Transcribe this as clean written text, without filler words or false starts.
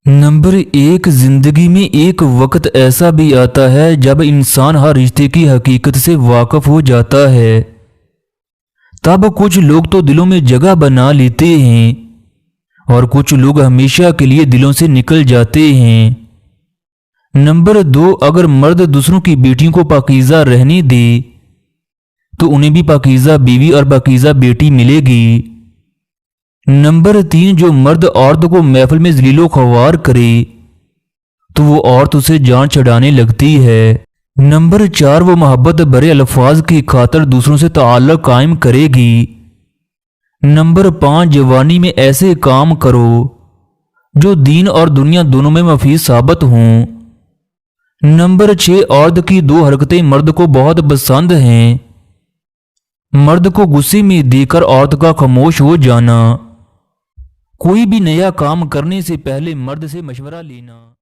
Number ایک، زندگی میں ایک وقت ایسا بھی آتا ہے جب انسان ہر رشتے کی حقیقت سے واقف ہو جاتا ہے۔ تب کچھ لوگ تو دلوں میں جگہ بنا لیتے ہیں اور کچھ لوگ ہمیشہ کے لیے دلوں سے نکل جاتے ہیں۔ نمبر دو، اگر مرد دوسروں کی بیٹیوں کو پاکیزہ رہنے دے تو انہیں بھی پاکیزہ بیوی اور پاکیزہ بیٹی ملے گی۔ نمبر تین، جو مرد عورت کو محفل میں ذلیل و خوار کرے تو وہ عورت اسے جان چھڑانے لگتی ہے۔ نمبر چار، وہ محبت بھرے الفاظ کی خاطر دوسروں سے تعلق قائم کرے گی۔ نمبر پانچ، جوانی میں ایسے کام کرو جو دین اور دنیا دونوں میں مفید ثابت ہوں۔ نمبر چھ، عورت کی دو حرکتیں مرد کو بہت پسند ہیں۔ مرد کو غصے میں دیکھ کر عورت کا خاموش ہو جانا، کوئی بھی نیا کام کرنے سے پہلے مرد سے مشورہ لینا۔